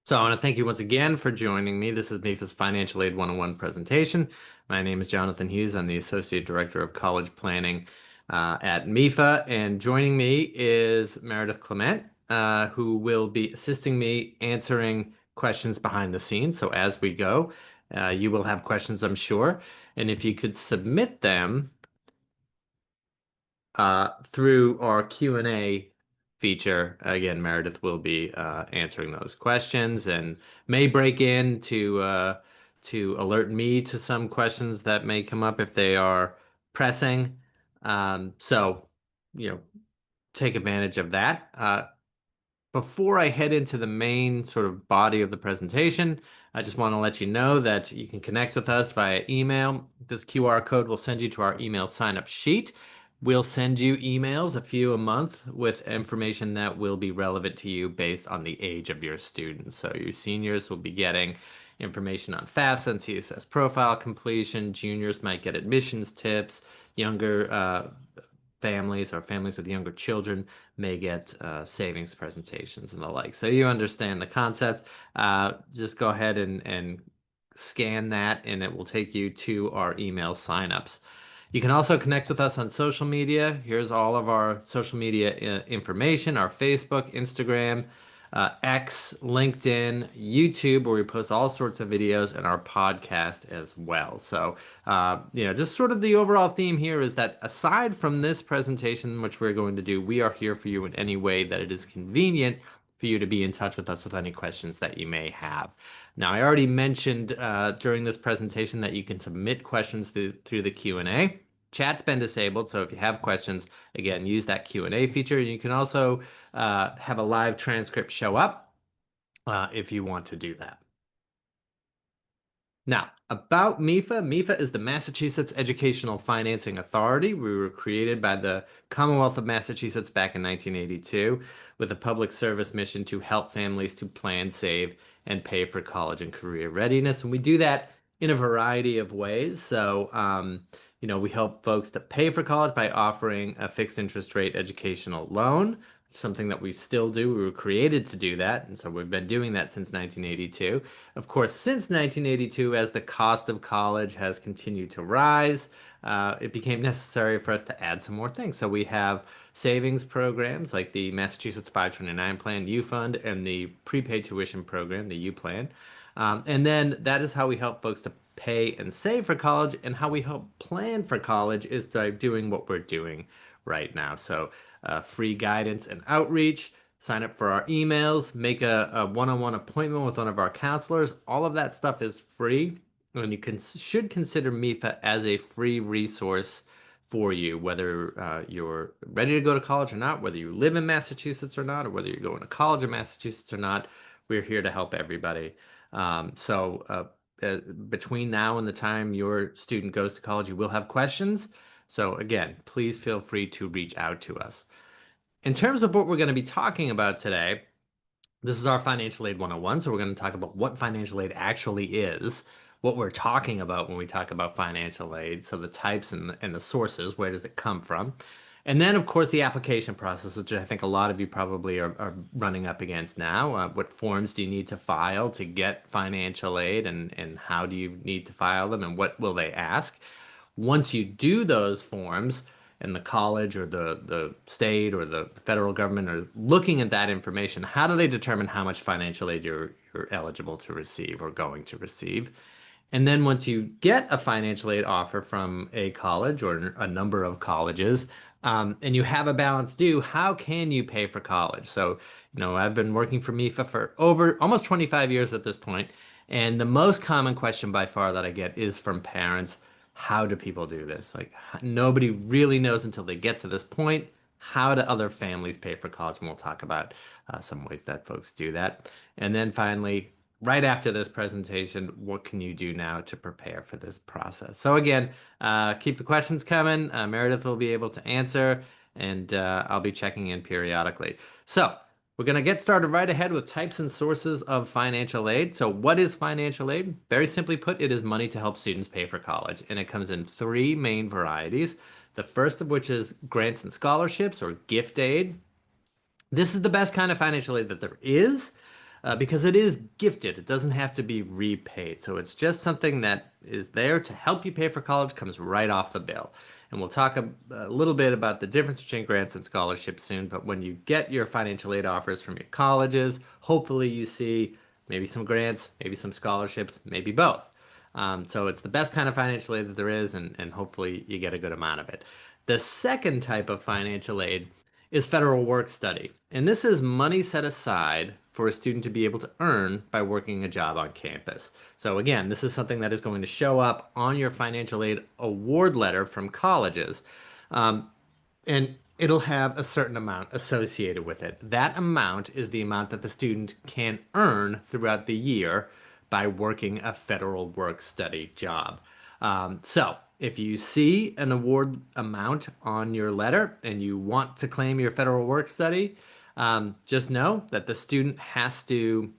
So I want to thank you once again for joining me. This is MEFA's Financial Aid 101 presentation. My name is Jonathan Hughes. I'm the Associate Director of College Planning at MEFA. And joining me is Meredith Clement, who will be assisting me answering questions behind the scenes. So as we go, you will have questions, I'm sure. And if you could submit them through our Q&A feature. Again, Meredith will be answering those questions and may break in to alert me to some questions that may come up if they are pressing. So, you know, take advantage of that. Before I head into the main sort of body of the presentation, I just want to let you know that you can connect with us via email. This QR code will send you to our email sign-up sheet. We'll send you emails, a few a month, with information that will be relevant to you based on the age of your students. So your seniors will be getting information on FAFSA and CSS profile completion. Juniors might get admissions tips. Younger families or families with younger children may get savings presentations and the like. So you understand the concept. Just go ahead and scan that and it will take you to our email signups. You can also connect with us on social media. Here's all of our social media information, our Facebook, Instagram, X, LinkedIn, YouTube, where we post all sorts of videos, and our podcast as well. So, just sort of the overall theme here is that aside from this presentation, which we're going to do, we are here for you in any way that it is convenient for you to be in touch with us with any questions that you may have. Now, I already mentioned during this presentation that you can submit questions through the Q&A. Chat's been disabled, so if you have questions, again, use that Q&A feature. You can also have a live transcript show up if you want to do that. Now, about MEFA. MEFA is the Massachusetts Educational Financing Authority. We were created by the Commonwealth of Massachusetts back in 1982 with a public service mission to help families to plan, save, and pay for college and career readiness. And we do that in a variety of ways. So, we help folks to pay for college by offering a fixed interest rate educational loan, something that we still do. We were created to do that, and so we've been doing that since 1982. Of course, since 1982, as the cost of college has continued to rise, it became necessary for us to add some more things. So we have savings programs like the Massachusetts 529 plan, U Fund, and the prepaid tuition program, the U Plan. And then that is how we help folks to pay and save for college, and how we help plan for college is by doing what we're doing right now. So free guidance and outreach, sign up for our emails, make a one-on-one appointment with one of our counselors. All of that stuff is free, and you should consider MEFA as a free resource for you, whether you're ready to go to college or not, whether you live in Massachusetts or not, or whether you're going to college in Massachusetts or not. We're here to help everybody. Between now and the time your student goes to college, you will have questions. So again, please feel free to reach out to us. In terms of what we're going to be talking about today, this is our Financial Aid 101. So we're going to talk about what financial aid actually is, what we're talking about when we talk about financial aid. So the types and the sources, where does it come from? And then, of course, the application process, which I think a lot of you probably are running up against now. What forms do you need to file to get financial aid, and how do you need to file them, and what will they ask? Once you do those forms, and the college or the state or the federal government are looking at that information, how do they determine how much financial aid you're eligible to receive or going to receive? And then once you get a financial aid offer from a college or a number of colleges, and you have a balance due, how can you pay for college? So, I've been working for MEFA for over almost 25 years at this point, and the most common question by far that I get is from parents: how do people do this? Like, nobody really knows until they get to this point. How do other families pay for college? And we'll talk about some ways that folks do that. And then finally, right after this presentation, what can you do now to prepare for this process? So again, keep the questions coming. Meredith will be able to answer, and I'll be checking in periodically. So we're going to get started right ahead with types and sources of financial aid. So what is financial aid? Very simply put, it is money to help students pay for college, and it comes in three main varieties. The first of which is grants and scholarships, or gift aid. This is the best kind of financial aid that there is. because it is gifted. It doesn't have to be repaid. So it's just something that is there to help you pay for college, comes right off the bill. And we'll talk a little bit about the difference between grants and scholarships soon. But when you get your financial aid offers from your colleges, hopefully you see maybe some grants, maybe some scholarships, maybe both. So it's the best kind of financial aid that there is, and hopefully you get a good amount of it. The second type of financial aid is federal work study. And this is money set aside for a student to be able to earn by working a job on campus. So again, this is something that is going to show up on your financial aid award letter from colleges. And it'll have a certain amount associated with it. That amount is the amount that the student can earn throughout the year by working a federal work study job. So, if you see an award amount on your letter and you want to claim your federal work study, just know that the student has to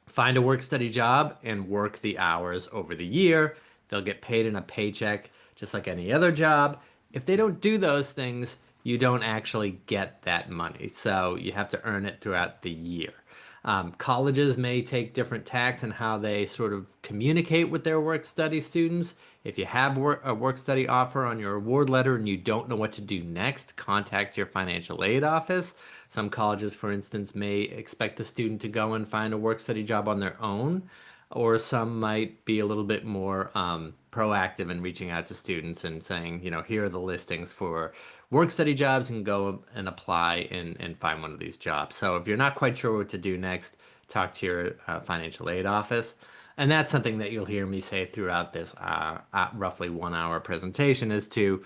find a work study job and work the hours over the year. They'll get paid in a paycheck just like any other job. If they don't do those things, you don't actually get that money. So you have to earn it throughout the year. Colleges may take different tacks in how they sort of communicate with their work study students. If you have a work study offer on your award letter and you don't know what to do next, contact your financial aid office. Some colleges, for instance, may expect the student to go and find a work study job on their own, or some might be a little bit more proactive in reaching out to students and saying, here are the listings for work study jobs and go and apply and find one of these jobs. So if you're not quite sure what to do next, talk to your financial aid office. And that's something that you'll hear me say throughout this roughly 1 hour presentation is to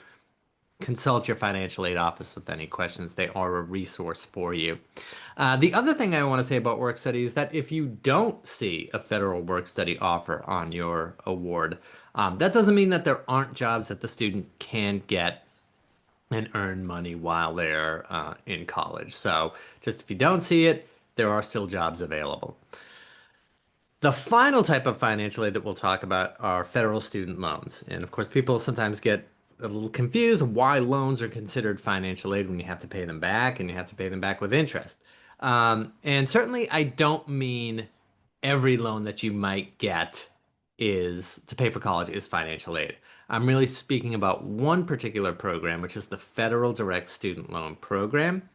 consult your financial aid office with any questions. They are a resource for you. The other thing I want to say about work study is that if you don't see a federal work study offer on your award, that doesn't mean that there aren't jobs that the student can get and earn money while they're in college. So just if you don't see it, there are still jobs available. The final type of financial aid that we'll talk about are federal student loans. And of course, people sometimes get a little confused why loans are considered financial aid when you have to pay them back and you have to pay them back with interest. And certainly, I don't mean every loan that you might get is to pay for college is financial aid. I'm really speaking about one particular program, which is the Federal Direct Student Loan Program.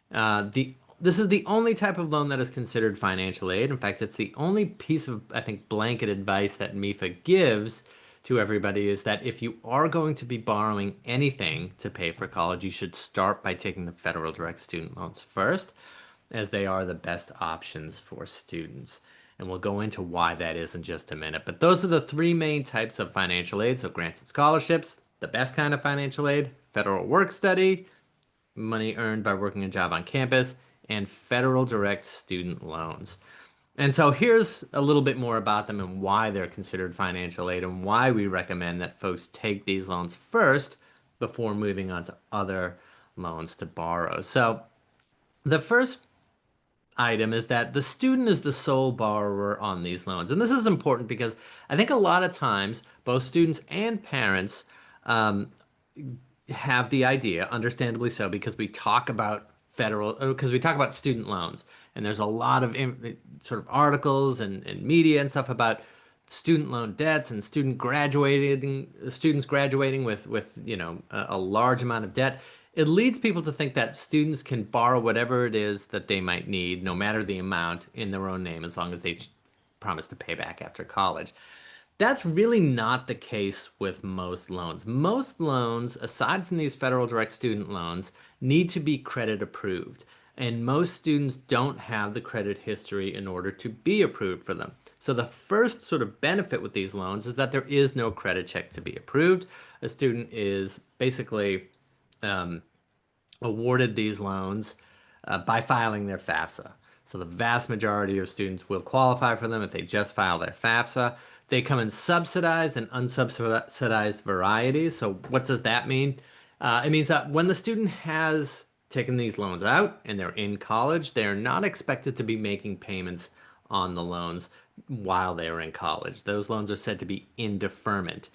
The This is the only type of loan that is considered financial aid. In fact, it's the only piece of, I think, blanket advice that MEFA gives to everybody is that if you are going to be borrowing anything to pay for college, you should start by taking the federal direct student loans first, as they are the best options for students. And we'll go into why that is in just a minute. But those are the three main types of financial aid. So grants and scholarships, the best kind of financial aid, federal work study, money earned by working a job on campus, and federal direct student loans. And so here's a little bit more about them and why they're considered financial aid and why we recommend that folks take these loans first before moving on to other loans to borrow. So the first item is that the student is the sole borrower on these loans. And this is important because I think a lot of times both students and parents have the idea, understandably so, because we talk about because we talk about student loans, and there's a lot of sort of articles and media and stuff about student loan debts and students graduating with a large amount of debt. It leads people to think that students can borrow whatever it is that they might need, no matter the amount, in their own name, as long as they promise to pay back after college. That's really not the case with most loans. Most loans, aside from these federal direct student loans, need to be credit approved. And most students don't have the credit history in order to be approved for them. So the first sort of benefit with these loans is that there is no credit check to be approved. A student is basically awarded these loans by filing their FAFSA. So the vast majority of students will qualify for them if they just file their FAFSA. They come in subsidized and unsubsidized varieties. So what does that mean? It means that when the student has taken these loans out and they're in college, they're not expected to be making payments on the loans while they're in college. Those loans are said to be in deferment.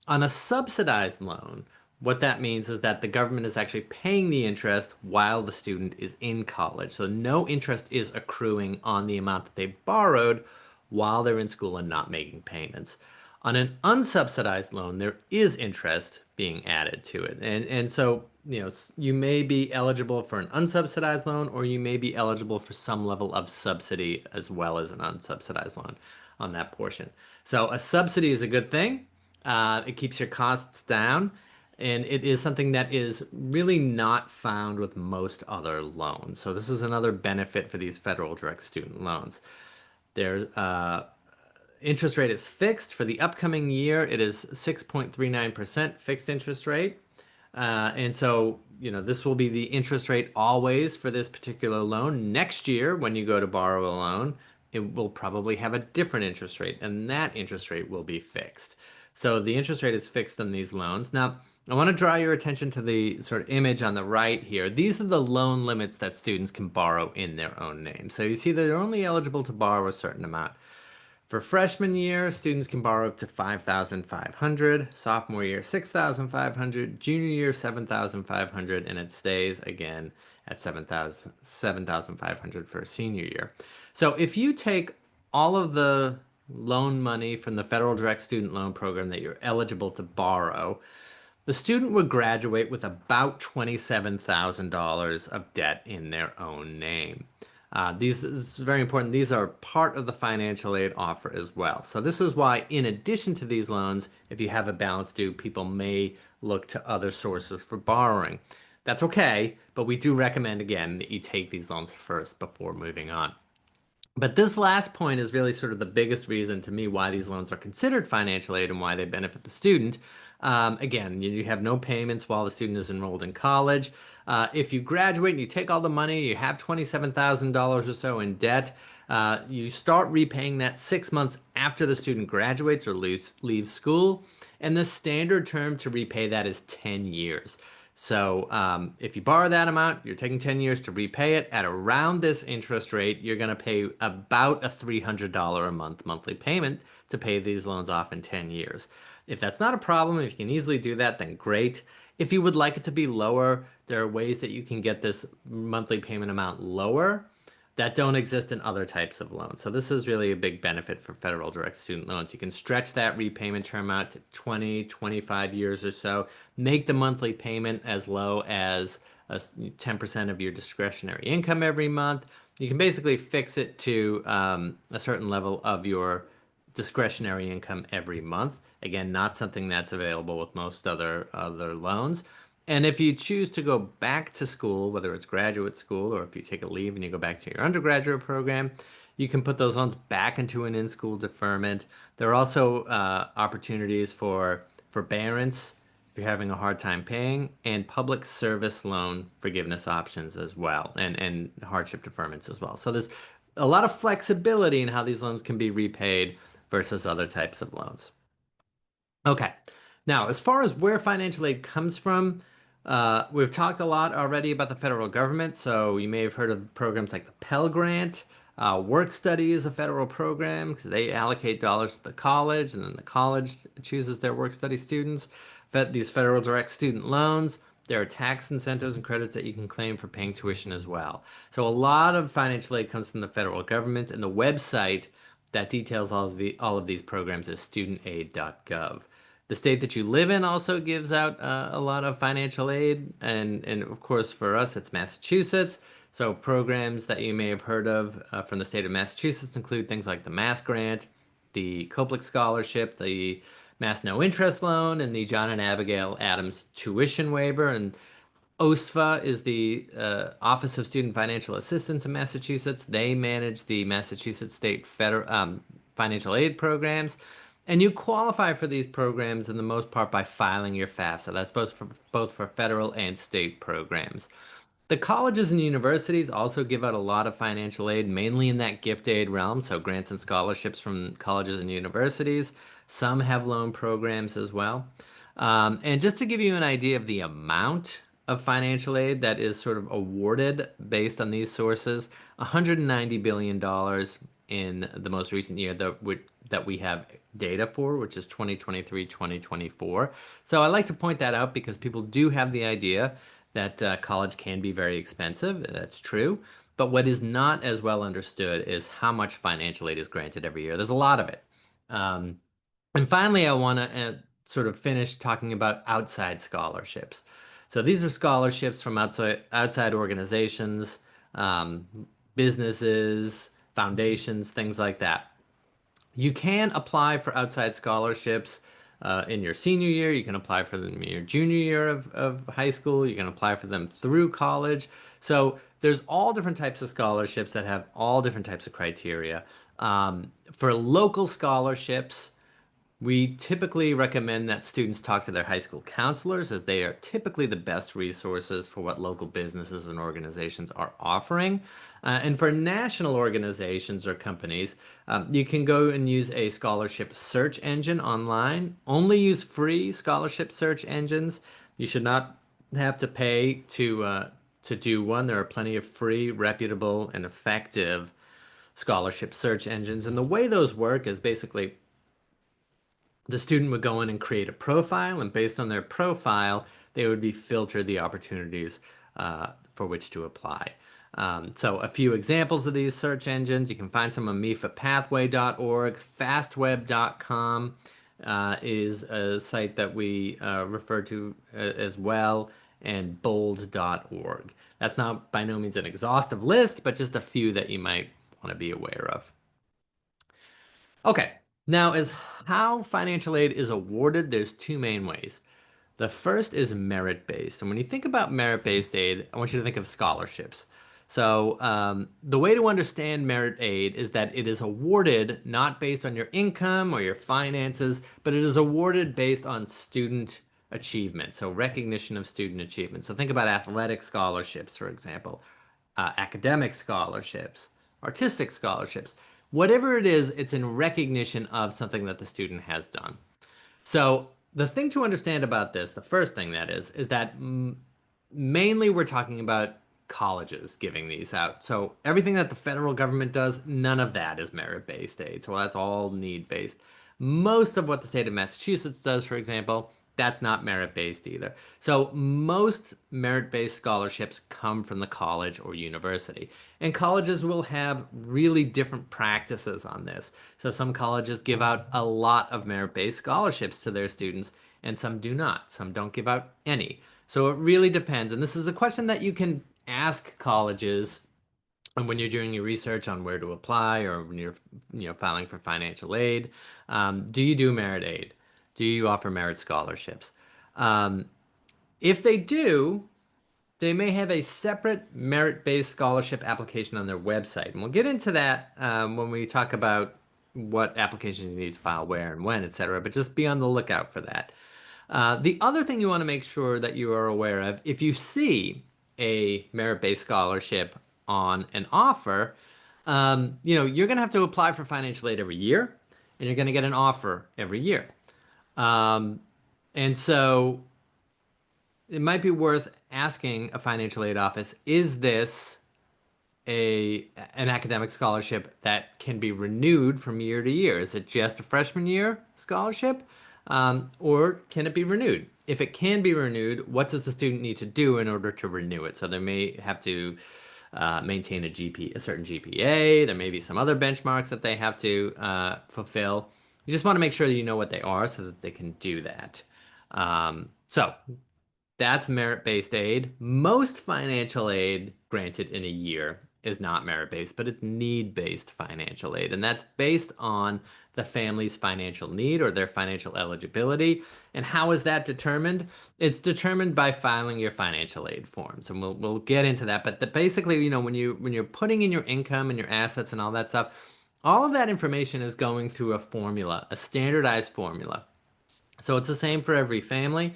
On a subsidized loan, What that means is that the government is actually paying the interest while the student is in college. So no interest is accruing on the amount that they borrowed while they're in school and not making payments. On an unsubsidized loan, there is interest being added to it. And so, you may be eligible for an unsubsidized loan, or you may be eligible for some level of subsidy as well as an unsubsidized loan on that portion. So a subsidy is a good thing. It keeps your costs down, and it is something that is really not found with most other loans. So this is another benefit for these federal direct student loans. There's interest rate is fixed for the upcoming year. It is 6.39% fixed interest rate. And so, this will be the interest rate always for this particular loan. Next year, when you go to borrow a loan, it will probably have a different interest rate, and that interest rate will be fixed. So the interest rate is fixed on these loans. Now, I want to draw your attention to the sort of image on the right here. These are the loan limits that students can borrow in their own name. So you see they're only eligible to borrow a certain amount. For freshman year, students can borrow up to 5,500, sophomore year 6,500, junior year 7,500, and it stays again at 7,500 for a senior year. So if you take all of the loan money from the federal direct student loan program that you're eligible to borrow, the student would graduate with about $27,000 of debt in their own name. This is very important. These are part of the financial aid offer as well. So this is why, in addition to these loans, if you have a balance due, people may look to other sources for borrowing. That's okay, but we do recommend, again, that you take these loans first before moving on. But this last point is really sort of the biggest reason to me why these loans are considered financial aid and why they benefit the student. Again, you have no payments while the student is enrolled in college. If you graduate and you take all the money, you have $27,000 or so in debt, you start repaying that 6 months after the student graduates or leaves school. And the standard term to repay that is 10 years. So if you borrow that amount, you're taking 10 years to repay it at around this interest rate, you're going to pay about a $300 a month monthly payment to pay these loans off in 10 years. If that's not a problem, if you can easily do that, then great. If you would like it to be lower, there are ways that you can get this monthly payment amount lower that don't exist in other types of loans. So this is really a big benefit for federal direct student loans. You can stretch that repayment term out to 20, 25 years or so, make the monthly payment as low as 10% of your discretionary income every month. You can basically fix it to a certain level of your discretionary income every month. Again, not something that's available with most other loans. And if you choose to go back to school, whether it's graduate school or if you take a leave and you go back to your undergraduate program, you can put those loans back into an in-school deferment. There are also opportunities for forbearance if you're having a hard time paying, and public service loan forgiveness options as well, and hardship deferments as well. So there's a lot of flexibility in how these loans can be repaid versus other types of loans. Okay. Now, as far as where financial aid comes from, we've talked a lot already about the federal government. So you may have heard of programs like the Pell Grant. Work Study is a federal program because they allocate dollars to the college, and then the college chooses their work study students. These federal direct student loans, there are tax incentives and credits that you can claim for paying tuition as well. So a lot of financial aid comes from the federal government, and the website that details all of these programs is studentaid.gov. The state that you live in also gives out a lot of financial aid, and of course for us it's Massachusetts. So programs that you may have heard of from the state of Massachusetts include things like the Mass Grant, the Copeland Scholarship, the Mass No Interest Loan, and the John and Abigail Adams Tuition Waiver. And OSFA is the Office of Student Financial Assistance in Massachusetts. They manage the Massachusetts State Federal financial aid programs. And you qualify for these programs in the most part by filing your FAFSA. That's both for federal and state programs. The colleges and universities also give out a lot of financial aid, mainly in that gift aid realm, so grants and scholarships from colleges and universities. Some have loan programs as well. And just to give you an idea of the amount of financial aid that is sort of awarded based on these sources, $190 billion in the most recent year that we have data for, which is 2023, 2024. So I like to point that out because people do have the idea that college can be very expensive. That's true. But what is not as well understood is how much financial aid is granted every year. There's a lot of it. Um, and finally, I want to sort of finish talking about outside scholarships. So these are scholarships from outside organizations, um, businesses, foundations, things like that. You can apply for outside scholarships in your senior year. You can apply for them in your junior year of high school. You can apply for them through college. So there's all different types of scholarships that have all different types of criteria. For local scholarships, we typically recommend that students talk to their high school counselors as they are typically the best resources for what local businesses and organizations are offering. And for national organizations or companies, you can go and use a scholarship search engine online. Only use free scholarship search engines. You should not have to pay to do one. There are plenty of free, reputable, and effective scholarship search engines. And the way those work is basically the student would go in and create a profile, and based on their profile, they would be filtered the opportunities for which to apply. So a few examples of these search engines, you can find some on mefapathway.org, fastweb.com is a site that we refer to as well, and bold.org. That's not by no means an exhaustive list, but just a few that you might want to be aware of. Okay, now as how financial aid is awarded, there's two main ways. The first is merit-based. And when you think about merit-based aid, I want you to think of scholarships. So the way to understand merit aid is that it is awarded not based on your income or your finances, but it is awarded based on student achievement. So recognition of student achievement. So think about athletic scholarships, for example, academic scholarships, artistic scholarships. Whatever it is, it's in recognition of something that the student has done. So the thing to understand about this, the first thing that is that mainly we're talking about colleges giving these out. So everything that the federal government does, none of that is merit-based aid. So that's all need-based. Most of what the state of Massachusetts does, for example, that's not merit-based either. So most merit-based scholarships come from the college or university. And colleges will have really different practices on this. So some colleges give out a lot of merit-based scholarships to their students, and some do not. Some don't give out any. So it really depends. And this is a question that you can ask colleges and when you're doing your research on where to apply or when you're filing for financial aid. Do you do merit aid? Do you offer merit scholarships? Um, if they do, they may have a separate merit-based scholarship application on their website. And we'll get into that when we talk about what applications you need to file where and when, etc. But just be on the lookout for that. The other thing you want to make sure that you are aware of, if you see a merit-based scholarship on an offer, you're going to have to apply for financial aid every year, and you're going to get an offer every year. Um, and so it might be worth asking a financial aid office, is this an academic scholarship that can be renewed from year to year? Is it just a freshman year scholarship, or can it be renewed? If it can be renewed, what does the student need to do in order to renew it? So they may have to maintain a certain GPA. There may be some other benchmarks that they have to fulfill. You just want to make sure that you know what they are so that they can do that. So that's merit-based aid. Most financial aid granted in a year is not merit-based, but it's need-based financial aid. And that's based on the family's financial need or their financial eligibility. And how is that determined? It's determined by filing your financial aid forms. And we'll get into that. But basically, when you're putting in your income and your assets and all that stuff, all of that information is going through a formula, a standardized formula. So it's the same for every family.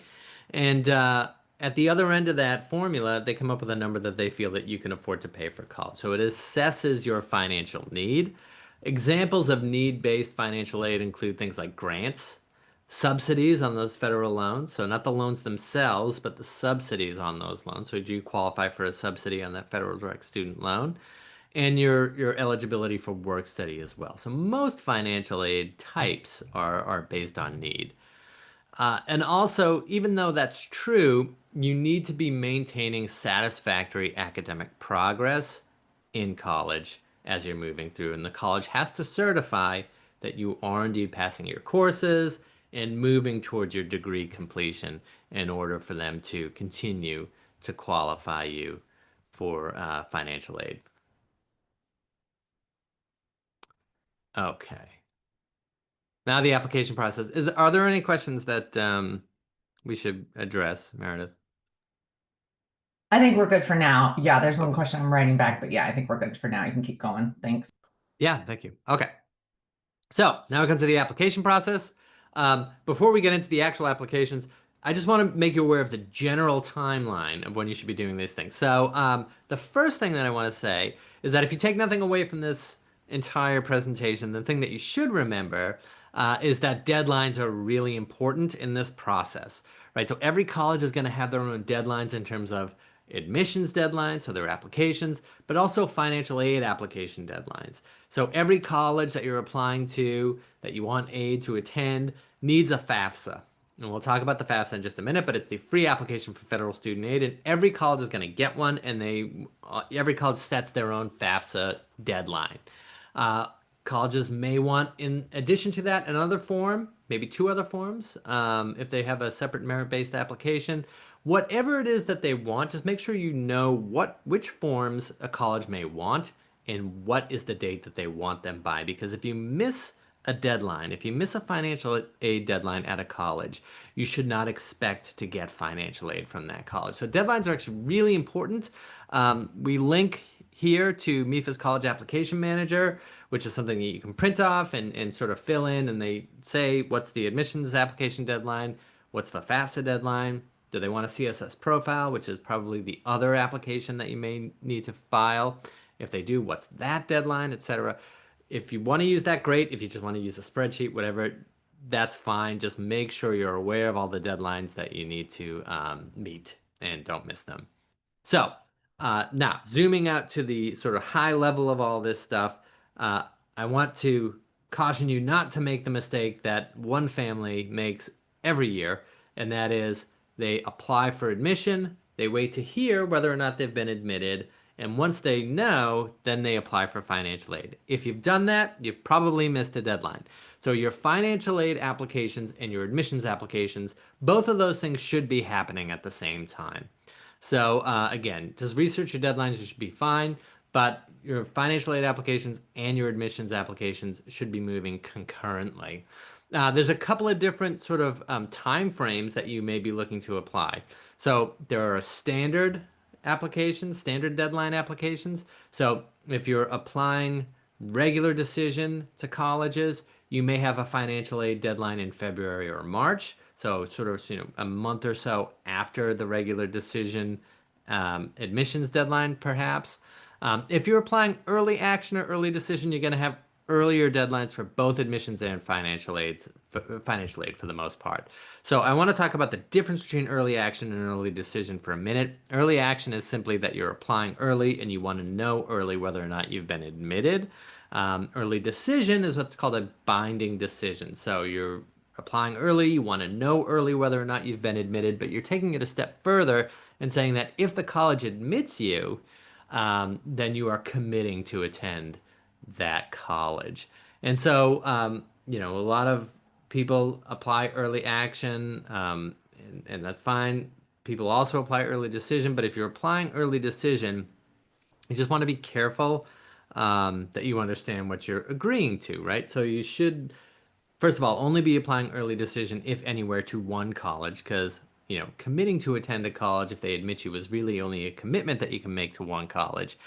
And at the other end of that formula, they come up with a number that they feel that you can afford to pay for college. So it assesses your financial need. Examples of need-based financial aid include things like grants, subsidies on those federal loans. So not the loans themselves, but the subsidies on those loans. So do you qualify for a subsidy on that federal direct student loan? and your eligibility for work study as well. So most financial aid types are based on need. And also, even though that's true, you need to be maintaining satisfactory academic progress in college as you're moving through. And the college has to certify that you are indeed passing your courses and moving towards your degree completion in order for them to continue to qualify you for financial aid. Okay. Now the application process. Are there any questions that we should address, Meredith? I think we're good for now. Yeah, there's one Okay. question I'm writing back, but yeah, I think we're good for now. You can keep going. Thanks. Yeah, thank you. Okay. So now it comes to the application process. Before we get into the actual applications, I just want to make you aware of the general timeline of when you should be doing these things. So the first thing that I want to say is that if you take nothing away from this entire presentation, the thing that you should remember is that deadlines are really important in this process, right? So every college is going to have their own deadlines in terms of admissions deadlines, so their applications, but also financial aid application deadlines. So every college that you're applying to that you want aid to attend needs a FAFSA. And we'll talk about the FAFSA in just a minute, but it's the free application for federal student aid, and every college is going to get one, and every college sets their own FAFSA deadline. Uh, Colleges may want, in addition to that, another form, maybe two other forms, if they have a separate merit-based application. Whatever it is that they want, just make sure you know which forms a college may want and what is the date that they want them by. Because if you miss a deadline, if you miss a financial aid deadline at a college, you should not expect to get financial aid from that college. So deadlines are actually really important. We link here to MEFA's College Application Manager, which is something that you can print off and sort of fill in, and they say what's the admissions application deadline, what's the FAFSA deadline, do they want a CSS profile, which is probably the other application that you may need to file. If they do, what's that deadline, etc. If you want to use that, great. If you just want to use a spreadsheet, whatever, that's fine. Just make sure you're aware of all the deadlines that you need to meet and don't miss them. So now zooming out to the sort of high level of all this stuff, uh, I want to caution you not to make the mistake that one family makes every year, and that is they apply for admission, they wait to hear whether or not they've been admitted, and once they know, then they apply for financial aid. If you've done that, you've probably missed a deadline. So your financial aid applications and your admissions applications, both of those things should be happening at the same time. So again, just research your deadlines, you should be fine, but your financial aid applications and your admissions applications should be moving concurrently. There's a couple of different sort of time frames that you may be looking to apply. So there are standard applications, standard deadline applications. So if you're applying regular decision to colleges, you may have a financial aid deadline in February or March. So sort of, a month or so after the regular decision admissions deadline, perhaps. If you're applying early action or early decision, you're going to have earlier deadlines for both admissions and financial aid for the most part. So I want to talk about the difference between early action and early decision for a minute. Early action is simply that you're applying early and you want to know early whether or not you've been admitted. Early decision is what's called a binding decision. So you're applying early, you want to know early whether or not you've been admitted, but you're taking it a step further and saying that if the college admits you, then you are committing to attend that college. And so, a lot of people apply early action, and that's fine. People also apply early decision, but if you're applying early decision, you just want to be careful that you understand what you're agreeing to, right? So you should, first of all, only be applying early decision, if anywhere, to one college, because, committing to attend a college if they admit you is really only a commitment that you can make to one college.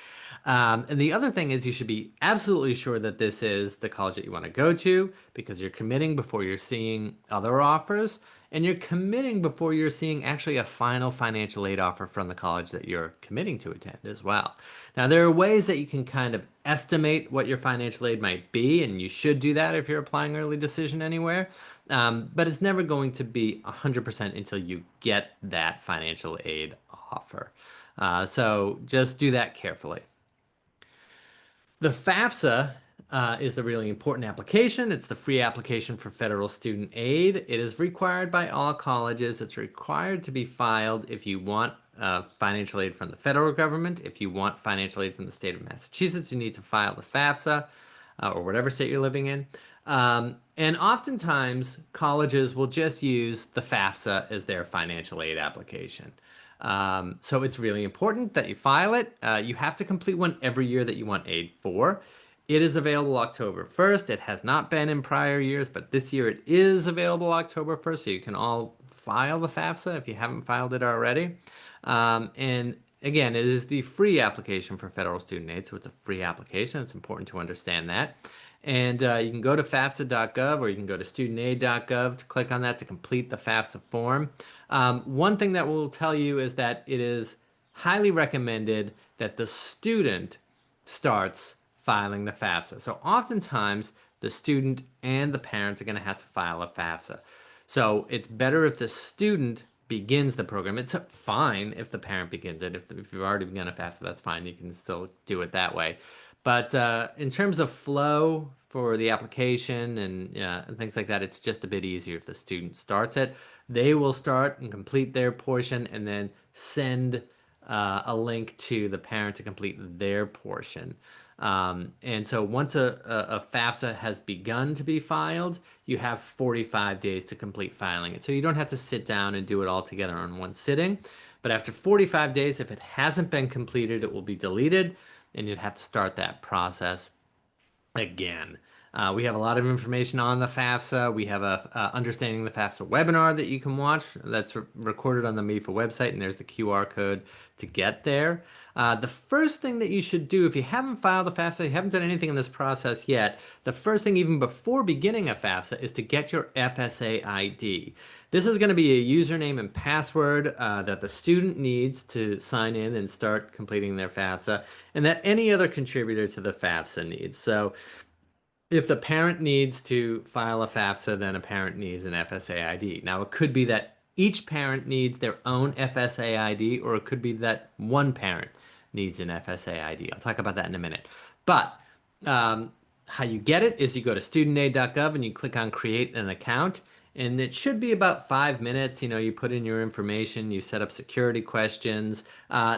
And the other thing is you should be absolutely sure that this is the college that you want to go to, because you're committing before you're seeing other offers, and you're committing before you're seeing actually a final financial aid offer from the college that you're committing to attend as well. Now, there are ways that you can kind of estimate what your financial aid might be, and you should do that if you're applying early decision anywhere. But it's never going to be 100% until you get that financial aid offer. So just do that carefully. The FAFSA is the really important application. It's the free application for federal student aid. It is required by all colleges. It's required to be filed if you want financial aid from the federal government. If you want financial aid from the state of Massachusetts, you need to file the FAFSA or whatever state you're living in. And oftentimes, colleges will just use the FAFSA as their financial aid application. So it's really important that you file it. You have to complete one every year that you want aid for. It is available October 1st. It has not been in prior years, but this year it is available October 1st, so you can all file the FAFSA if you haven't filed it already. And again, it is the free application for federal student aid, so it's a free application. It's important to understand that. And you can go to FAFSA.gov or you can go to studentaid.gov to click on that to complete the FAFSA form. One thing that we'll tell you is that it is highly recommended that the student starts filing the FAFSA. So oftentimes the student and the parents are going to have to file a FAFSA. So it's better if the student begins the program. It's fine if the parent begins it. If you've already begun a FAFSA, that's fine. You can still do it that way. But in terms of flow for the application and things like that, it's just a bit easier if the student starts it. They will start and complete their portion and then send a link to the parent to complete their portion. And so once a FAFSA has begun to be filed, you have 45 days to complete filing it. So you don't have to sit down and do it all together in one sitting. But after 45 days, if it hasn't been completed, it will be deleted and you'd have to start that process again. We have a lot of information on the FAFSA. We have a Understanding the FAFSA webinar that you can watch that's recorded on the MEFA website, and there's the QR code to get there. The first thing that you should do if you haven't filed a FAFSA, you haven't done anything in this process yet, the first thing even before beginning a FAFSA is to get your FSA ID. This is going to be a username and password that the student needs to sign in and start completing their FAFSA, and that any other contributor to the FAFSA needs. So if the parent needs to file a FAFSA, then a parent needs an FSA ID. Now, it could be that each parent needs their own FSA ID, or it could be that one parent needs an FSA ID. I'll talk about that in a minute. But how you get it is you go to studentaid.gov and you click on Create an Account. And it should be about 5 minutes. You know, you put in your information, you set up security questions.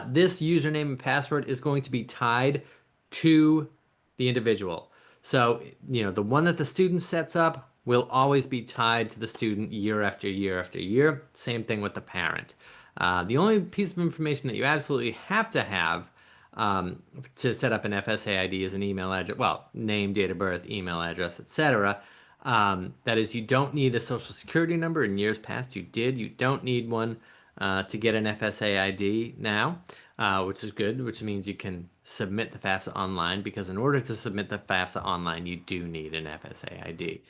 This username and password is going to be tied to the individual. So, you know, the one that the student sets up will always be tied to the student year after year after year. Same thing with the parent. The only piece of information that you absolutely have to have to set up an FSA ID is an email address, well, name, date of birth, email address, etc. That is, you don't need a social security number. In years past, you did. You don't need one to get an FSA ID now, which is good, which means you can submit the FAFSA online, because in order to submit the FAFSA online, you do need an FSA ID.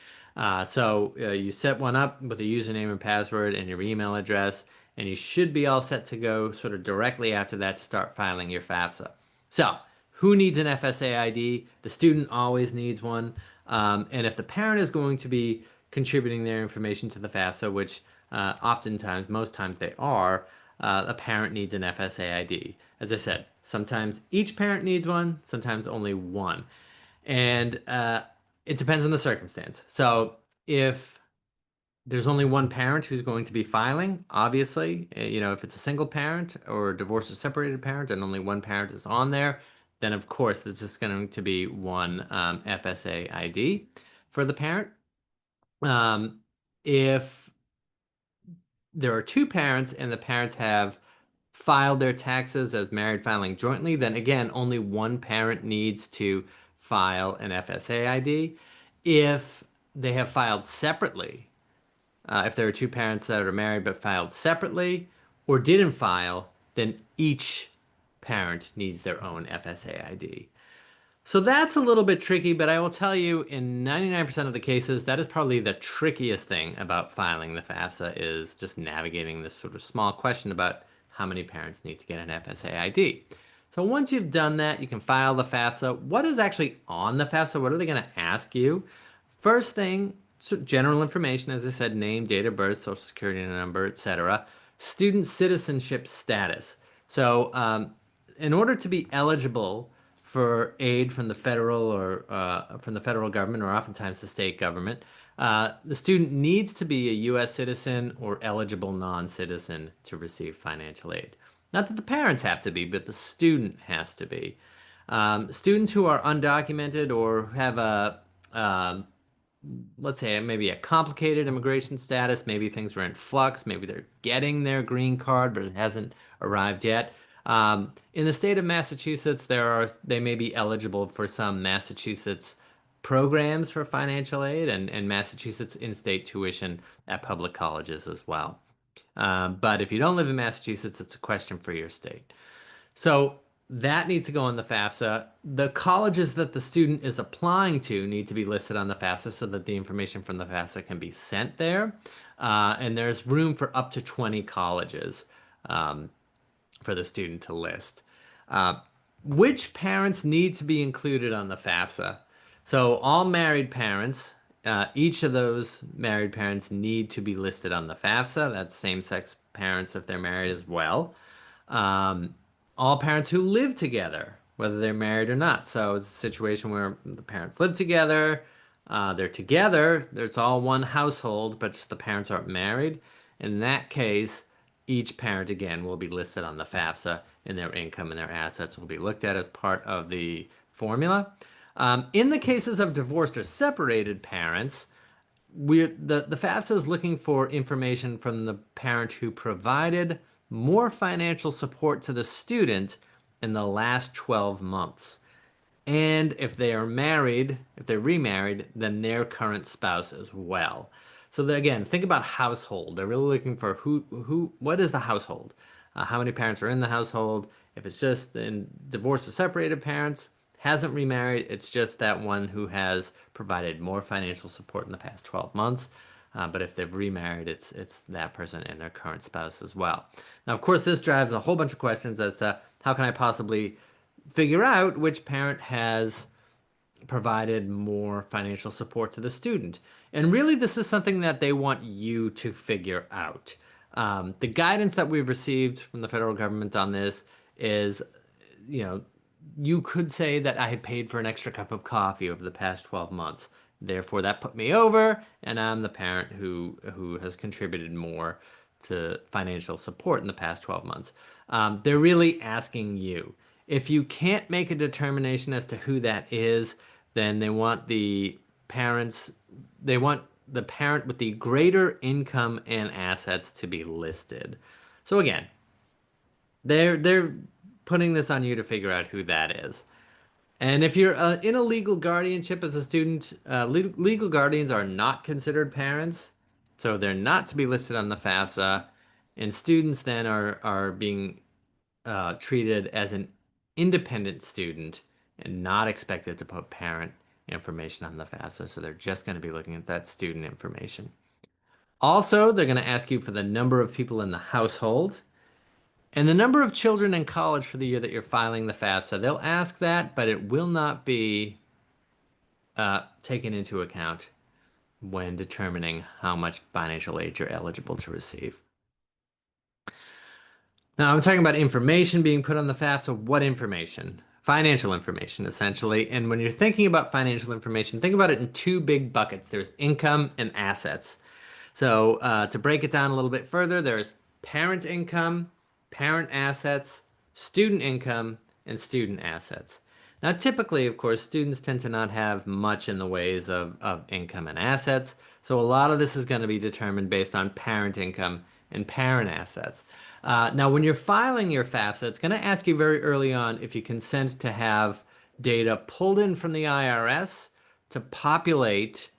So you set one up with a username and password and your email address, and you should be all set to go sort of directly after that to start filing your FAFSA. So who needs an FSA ID? The student always needs one. And if the parent is going to be contributing their information to the FAFSA, which oftentimes, most times they are, a parent needs an FSA ID. As I said, sometimes each parent needs one, sometimes only one. And it depends on the circumstance. So if there's only one parent who's going to be filing, obviously, you know, if it's a single parent or a divorced or separated parent and only one parent is on there, then of course this is going to be one FSA ID for the parent. If there are two parents and the parents have filed their taxes as married filing jointly, then again, only one parent needs to file an FSA ID. If they have filed separately, if there are two parents that are married but filed separately or didn't file, then each parent needs their own FSA ID. So that's a little bit tricky, but I will tell you in 99% of the cases, that is probably the trickiest thing about filing the FAFSA, is just navigating this sort of small question about how many parents need to get an FSA ID. So once you've done that, you can file the FAFSA. What is actually on the FAFSA? What are they going to ask you? First thing, so general information, as I said, name, date of birth, social security number, etc. Student citizenship status. So in order to be eligible for aid from the federal or from the federal government or oftentimes the state government, the student needs to be a U.S. citizen or eligible non-citizen to receive financial aid. Not that the parents have to be, but the student has to be. Students who are undocumented or have um let's say maybe a complicated immigration status, maybe things are in flux, maybe they're getting their green card, but it hasn't arrived yet. In the state of Massachusetts, they may be eligible for some Massachusetts programs for financial aid and Massachusetts in-state tuition at public colleges as well. But if you don't live in Massachusetts, it's a question for your state. So that needs to go on the FAFSA. The colleges that the student is applying to need to be listed on the FAFSA so that the information from the FAFSA can be sent there. And there's room for up to 20 colleges for the student to list. Uh, which parents need to be included on the FAFSA? So all married parents, each of those married parents need to be listed on the FAFSA. That's same-sex parents if they're married as well. Um, all parents who live together, whether they're married or not. So it's a situation where the parents live together, they're together, it's all one household, but just the parents aren't married. In that case, each parent again will be listed on the FAFSA and their income and their assets will be looked at as part of the formula. In the cases of divorced or separated parents, the FAFSA is looking for information from the parent who provided more financial support to the student in the last 12 months. And if they are married, if they're remarried, then their current spouse as well. So again, think about household. They're really looking for what is the household? How many parents are in the household? If it's just in divorced or separated parents, hasn't remarried, it's just that one who has provided more financial support in the past 12 months. But if they've remarried, it's that person and their current spouse as well. Now, of course, this drives a whole bunch of questions as to how can I possibly figure out which parent has provided more financial support to the student. And really, this is something that they want you to figure out. The guidance that we've received from the federal government on this is, you know, you could say that I had paid for an extra cup of coffee over the past 12 months. Therefore, that put me over, and I'm the parent who has contributed more to financial support in the past 12 months. They're really asking you. If you can't make a determination as to who that is, then they want the parents, they want the parent with the greater income and assets to be listed. So again, they're putting this on you to figure out who that is. And if you're in a legal guardianship as a student, legal guardians are not considered parents, so they're not to be listed on the FAFSA. And students then are being treated as an independent student and not expected to put parent information on the FAFSA. So they're just going to be looking at that student information. Also, they're going to ask you for the number of people in the household. And the number of children in college for the year that you're filing the FAFSA, they'll ask that, but it will not be taken into account when determining how much financial aid you're eligible to receive. Now, I'm talking about information being put on the FAFSA. What information? Financial information, essentially. And when you're thinking about financial information, think about it in two big buckets. There's income and assets. So to break it down a little bit further, there's parent income, parent assets, student income, and student assets. Now, typically, of course, students tend to not have much in the ways of income and assets. So a lot of this is going to be determined based on parent income and parent assets. Now, when you're filing your FAFSA, it's going to ask you very early on if you consent to have data pulled in from the IRS to populate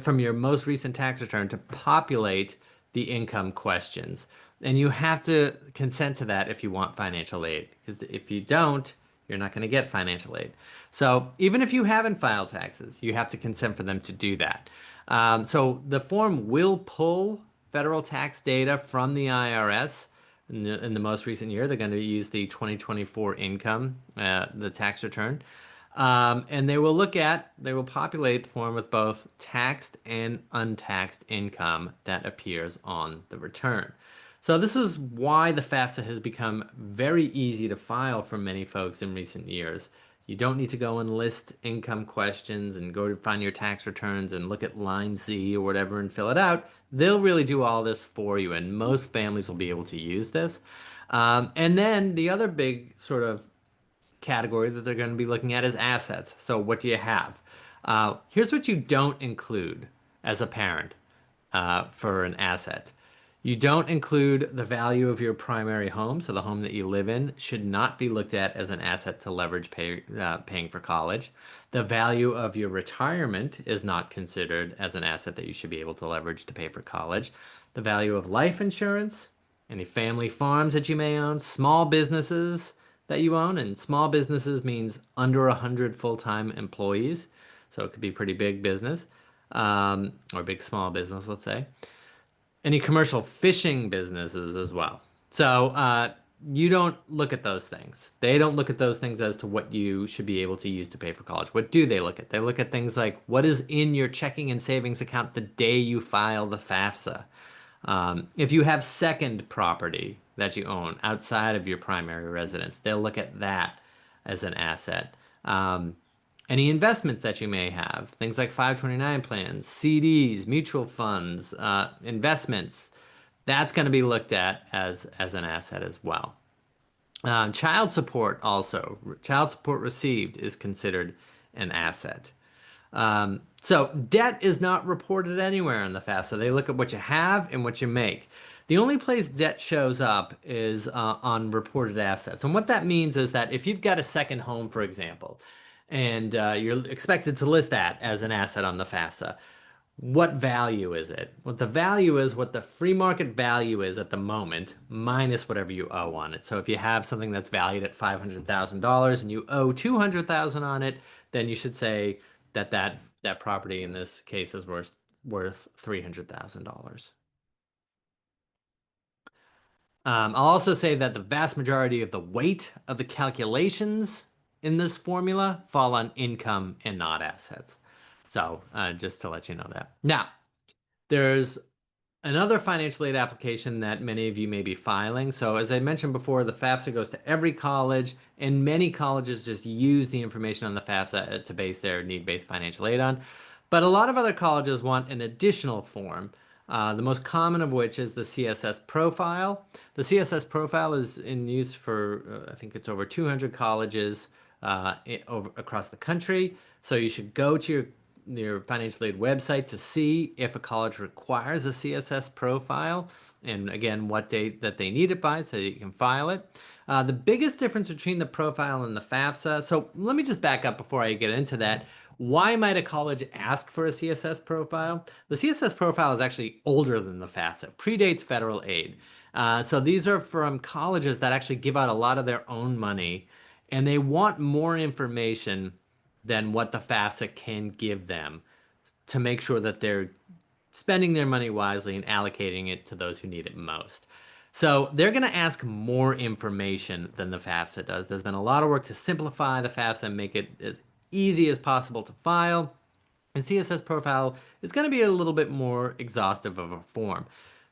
from your most recent tax return to populate the income questions. And you have to consent to that if you want financial aid, because if you don't, you're not going to get financial aid. So even if you haven't filed taxes, you have to consent for them to do that. So the form will pull federal tax data from the IRS. In the most recent year, they're going to use the 2024 income, the tax return. And they will populate the form with both taxed and untaxed income that appears on the return. So this is why the FAFSA has become very easy to file for many folks in recent years. You don't need to go and list income questions and go to find your tax returns and look at line C or whatever and fill it out. They'll really do all this for you, and most families will be able to use this. And then the other big sort of category that they're going to be looking at is assets. So what do you have? Here's what you don't include as a parent for an asset. You don't include the value of your primary home, so the home that you live in should not be looked at as an asset to leverage paying for college. The value of your retirement is not considered as an asset that you should be able to leverage to pay for college. The value of life insurance, any family farms that you may own, small businesses that you own, and small businesses means under 100 full-time employees, so it could be pretty big business, or big small business, let's say. Any commercial fishing businesses as well. So you don't look at those things. They don't look at those things as to what you should be able to use to pay for college. What do they look at? They look at things like what is in your checking and savings account the day you file the FAFSA. If you have second property that you own outside of your primary residence, they'll look at that as an asset. Any investments that you may have, things like 529 plans, CDs, mutual funds, investments, that's going to be looked at as an asset as well. Child support also, child support received is considered an asset. So debt is not reported anywhere in the FAFSA. They look at what you have and what you make. The only place debt shows up is on reported assets. And what that means is that if you've got a second home, for example, and you're expected to list that as an asset on the FAFSA, what value is it? What the value is, what the free market value is at the moment, minus whatever you owe on it. So if you have something that's valued at $500,000 and you owe 200,000 on it, then you should say that that property in this case is worth $300,000. I'll also say that the vast majority of the weight of the calculations in this formula fall on income and not assets. So just to let you know that. Now, there's another financial aid application that many of you may be filing. So as I mentioned before, the FAFSA goes to every college, and many colleges just use the information on the FAFSA to base their need-based financial aid on. But a lot of other colleges want an additional form, the most common of which is the CSS profile. The CSS profile is in use for, I think it's over 200 colleges across the country. So you should go to your financial aid website to see if a college requires a CSS profile, and again, what date that they need it by so that you can file it. The biggest difference between the profile and the FAFSA, so let me just back up before I get into that. Why might a college ask for a CSS profile? The CSS profile is actually older than the FAFSA, predates federal aid. So these are from colleges that actually give out a lot of their own money, and they want more information than what the FAFSA can give them to make sure that they're spending their money wisely and allocating it to those who need it most. So they're going to ask more information than the FAFSA does. There's been a lot of work to simplify the FAFSA and make it as easy as possible to file. And CSS profile is going to be a little bit more exhaustive of a form.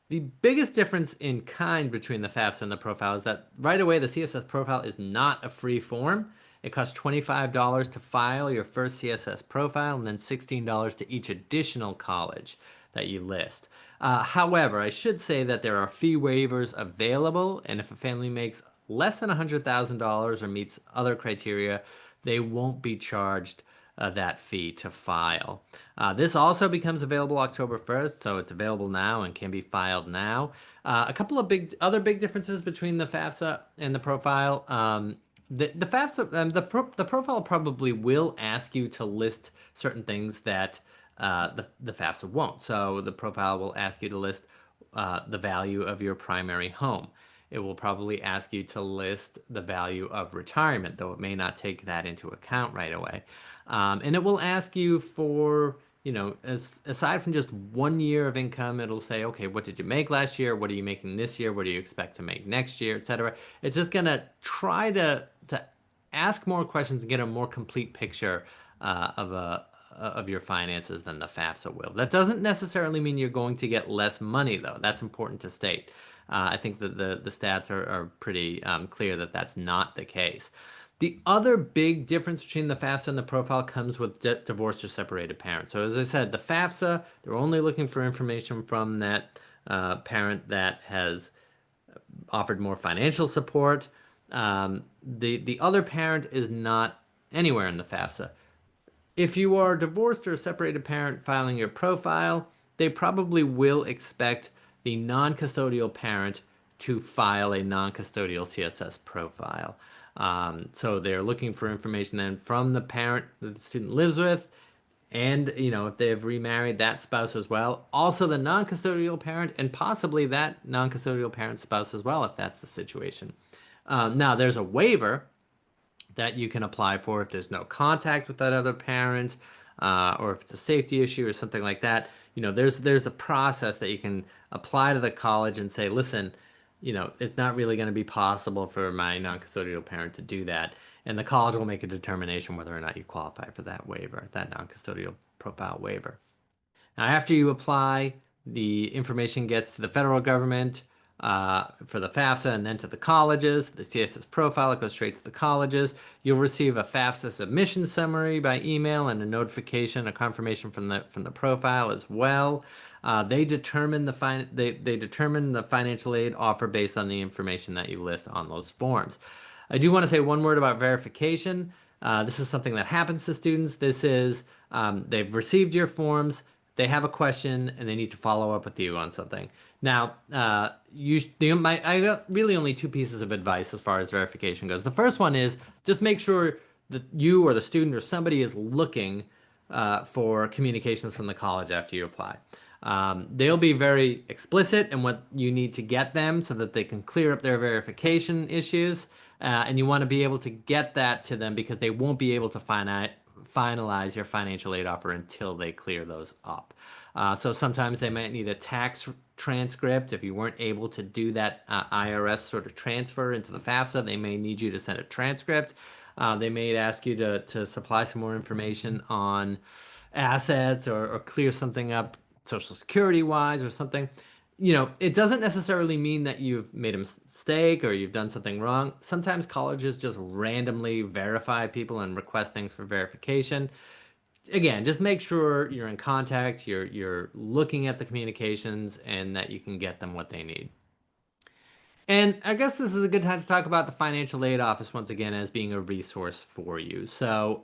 The biggest difference in kind between the FAFSA and the profile is that right away the CSS profile is not a free form. It costs $25 to file your first CSS profile and then $16 to each additional college that you list. However, I should say that there are fee waivers available, and if a family makes less than $100,000 or meets other criteria, they won't be charged that fee to file. This also becomes available October 1st, so it's available now and can be filed now. A couple of other big differences between the FAFSA and the profile. The FAFSA, the profile probably will ask you to list certain things that the FAFSA won't. So the profile will ask you to list the value of your primary home. It will probably ask you to list the value of retirement, though it may not take that into account right away. And it will ask you for, aside from just 1 year of income, it'll say, okay, what did you make last year? What are you making this year? What do you expect to make next year, etc. It's just going to try to ask more questions and get a more complete picture of your finances than the FAFSA will. That doesn't necessarily mean you're going to get less money, though. That's important to state. I think that the stats are pretty clear that that's not the case. The other big difference between the FAFSA and the profile comes with divorced or separated parents. So as I said, the FAFSA, they're only looking for information from that parent that has offered more financial support. The other parent is not anywhere in the FAFSA. If you are divorced or a separated parent filing your profile, they probably will expect the non-custodial parent to file a non-custodial CSS profile. So they're looking for information then from the parent that the student lives with, and if they've remarried, that spouse as well. Also the non-custodial parent, and possibly that non-custodial parent spouse as well, if that's the situation. Now there's a waiver that you can apply for if there's no contact with that other parent, or if it's a safety issue or something like that. There's a process that you can apply to the college and say, listen, it's not really going to be possible for my non-custodial parent to do that, and the college will make a determination whether or not you qualify for that waiver, that non-custodial profile waiver. Now, after you apply, the information gets to the federal government for the FAFSA and then to the colleges. The CSS profile, it goes straight to the colleges. You'll receive a FAFSA submission summary by email and a notification, a confirmation from the profile as well. They determine they determine the financial aid offer based on the information that you list on those forms. I do want to say one word about verification. This is something that happens to students. This is they've received your forms, they have a question, and they need to follow up with you on something. Now, I got really only two pieces of advice as far as verification goes. The first one is just make sure that you or the student or somebody is looking for communications from the college after you apply. They'll be very explicit in what you need to get them so that they can clear up their verification issues. And you want to be able to get that to them because they won't be able to finalize your financial aid offer until they clear those up. So sometimes they might need a tax transcript. If you weren't able to do that IRS sort of transfer into the FAFSA, they may need you to send a transcript. They may ask you to supply some more information on assets, or clear something up Social Security wise or something. It doesn't necessarily mean that you've made a mistake or you've done something wrong. Sometimes colleges just randomly verify people and request things for verification. Again, just make sure you're in contact, you're looking at the communications, and that you can get them what they need. And I guess this is a good time to talk about the financial aid office once again as being a resource for you. So,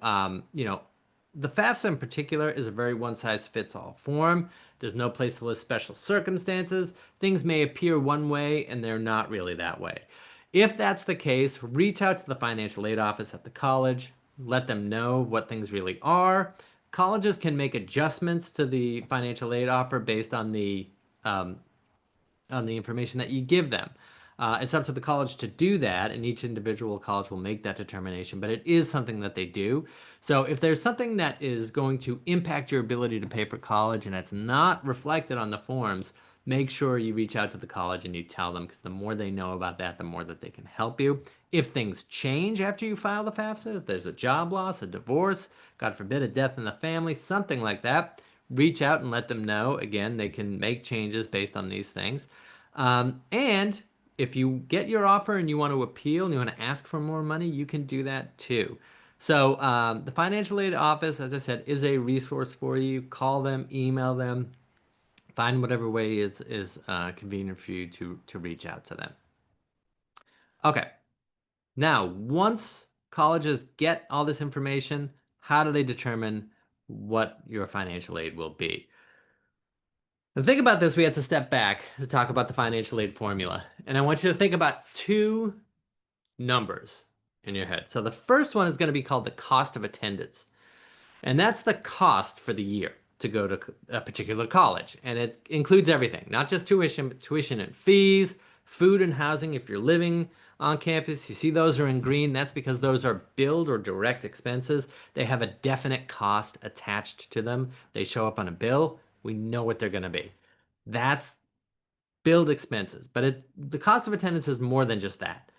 the FAFSA in particular is a very one-size-fits-all form. There's no place to list special circumstances. Things may appear one way and they're not really that way. If that's the case, reach out to the financial aid office at the college. Let them know what things really are. Colleges can make adjustments to the financial aid offer based on the information that you give them. It's up to the college to do that, and each individual college will make that determination, but it is something that they do. So if there's something that is going to impact your ability to pay for college and it's not reflected on the forms, make sure you reach out to the college and you tell them, because the more they know about that, the more that they can help you. If things change after you file the FAFSA, if there's a job loss, a divorce, God forbid, a death in the family, something like that, reach out and let them know. Again, they can make changes based on these things. And if you get your offer and you want to appeal and you want to ask for more money, you can do that too. So the financial aid office, as I said, is a resource for you. Call them, email them, find whatever way is convenient for you to reach out to them. Okay. Now, once colleges get all this information, how do they determine what your financial aid will be? To think about this, we have to step back to talk about the financial aid formula. And I want you to think about two numbers in your head. So the first one is going to be called the cost of attendance. And that's the cost for the year to go to a particular college. And it includes everything, not just tuition and fees, food and housing if you're living on campus. You see those are in green. That's because those are billed or direct expenses. They have a definite cost attached to them. They show up on a bill. We know what they're going to be. That's billed expenses. But the cost of attendance is more than just that.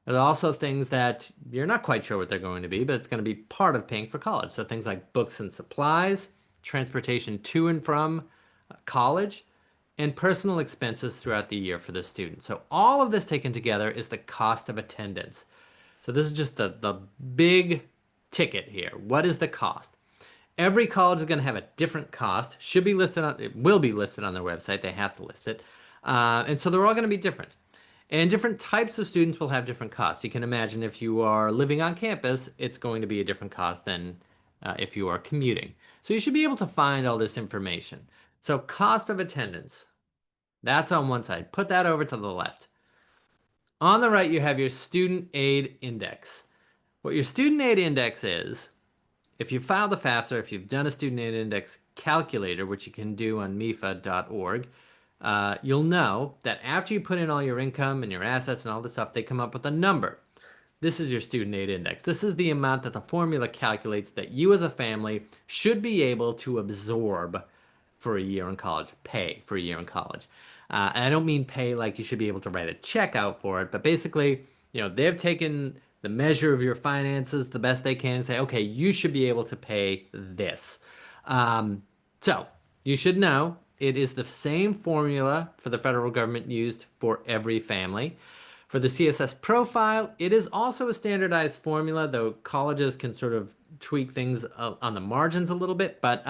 There's also things that you're not quite sure what they're going to be, but it's going to be part of paying for college. So things like books and supplies, transportation to and from college, and personal expenses throughout the year for the student. So all of this taken together is the cost of attendance. So this is just the big ticket here. What is the cost? Every college is going to have a different cost. Should be listed on, it will be listed on their website. They have to list it. And so they're all going to be different. And different types of students will have different costs. You can imagine if you are living on campus, it's going to be a different cost than if you are commuting. So you should be able to find all this information. So cost of attendance, that's on one side. Put that over to the left. On the right, you have your student aid index. What your student aid index is, if you file the FAFSA, if you've done a student aid index calculator, which you can do on MEFA.org, you'll know that after you put in all your income and your assets and all this stuff, they come up with a number. This is your student aid index. This is the amount that the formula calculates that you as a family should be able to absorb for a year in college, pay for a year in college. And I don't mean pay like you should be able to write a check out for it, but basically, they've taken the measure of your finances the best they can and say, okay, you should be able to pay this. So you should know it is the same formula for the federal government used for every family. For the CSS profile, it is also a standardized formula, though colleges can sort of tweak things on the margins a little bit, but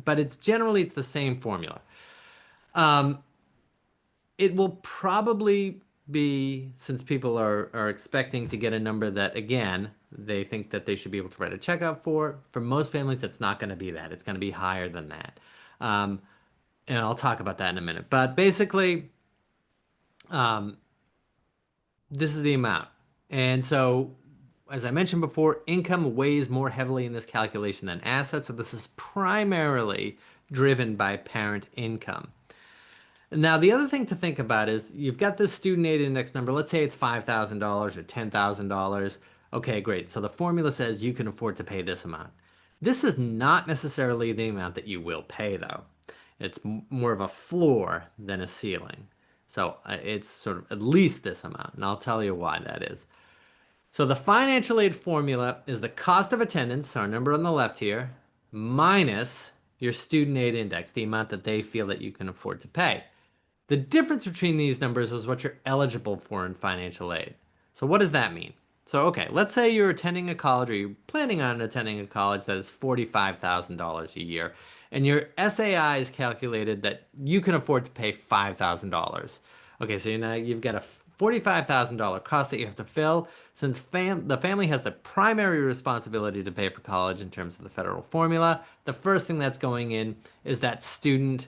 it's the same formula. It will probably be, since people are expecting to get a number that, again, they think that they should be able to write a check out for most families, it's not going to be that. It's going to be higher than that. And I'll talk about that in a minute. But basically, this is the amount. And so, as I mentioned before, income weighs more heavily in this calculation than assets. So this is primarily driven by parent income. Now, the other thing to think about is you've got this student aid index number. Let's say it's $5,000 or $10,000. Okay, great. So the formula says you can afford to pay this amount. This is not necessarily the amount that you will pay, though. It's more of a floor than a ceiling. So it's sort of at least this amount, and I'll tell you why that is. So the financial aid formula is the cost of attendance, our number on the left here, minus your student aid index, the amount that they feel that you can afford to pay. The difference between these numbers is what you're eligible for in financial aid. So what does that mean? So, okay, let's say you're attending a college or you're planning on attending a college that is $45,000 a year, and your SAI is calculated that you can afford to pay $5,000. Okay, so now you've got a $45,000 cost that you have to fill. Since the family has the primary responsibility to pay for college in terms of the federal formula, the first thing that's going in is that student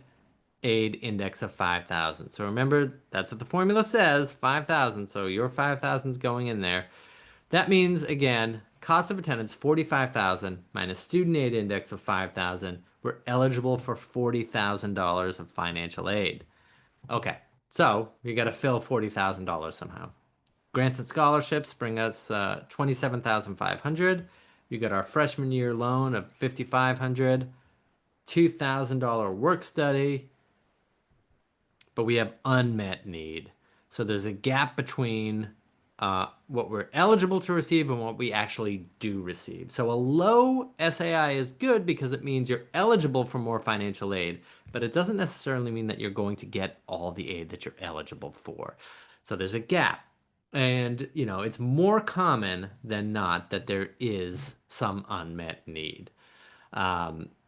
aid index of 5,000. So remember, that's what the formula says, 5,000. So your 5,000 is going in there. That means, again, cost of attendance, 45,000 minus student aid index of 5,000. We're eligible for $40,000 of financial aid. Okay, so you got to fill $40,000 somehow. Grants and scholarships bring us 27,500. You got our freshman year loan of 5,500, $2,000 work study, but we have unmet need. So there's a gap between what we're eligible to receive and what we actually do receive. So a low SAI is good because it means you're eligible for more financial aid, but it doesn't necessarily mean that you're going to get all the aid that you're eligible for. So there's a gap. And, it's more common than not that there is some unmet need.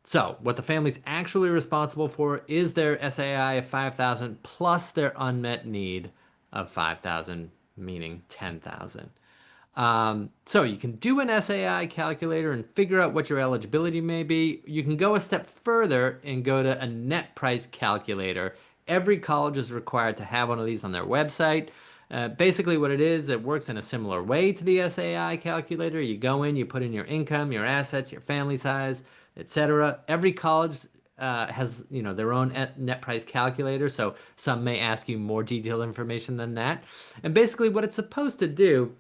So what the family's actually responsible for is their SAI of 5,000 plus their unmet need of 5,000, meaning 10,000. So you can do an SAI calculator and figure out what your eligibility may be. You can go a step further and go to a net price calculator. Every college is required to have one of these on their website. Basically what it is, it works in a similar way to the SAI calculator. You go in, you put in your income, your assets, your family size, etc. Every college has their own net price calculator, so some may ask you more detailed information than that. And basically what it's supposed to do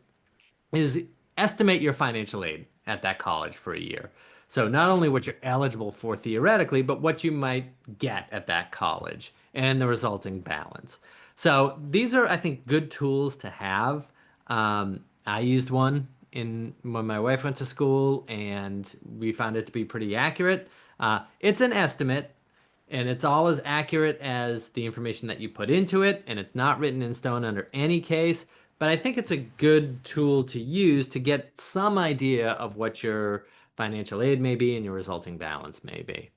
is estimate your financial aid at that college for a year. So not only what you're eligible for theoretically, but what you might get at that college and the resulting balance. So these are, I think, good tools to have. I used one when my wife went to school, and we found it to be pretty accurate. It's an estimate, and it's all as accurate as the information that you put into it, and it's not written in stone under any case. but I think it's a good tool to use to get some idea of what your financial aid may be and your resulting balance may be.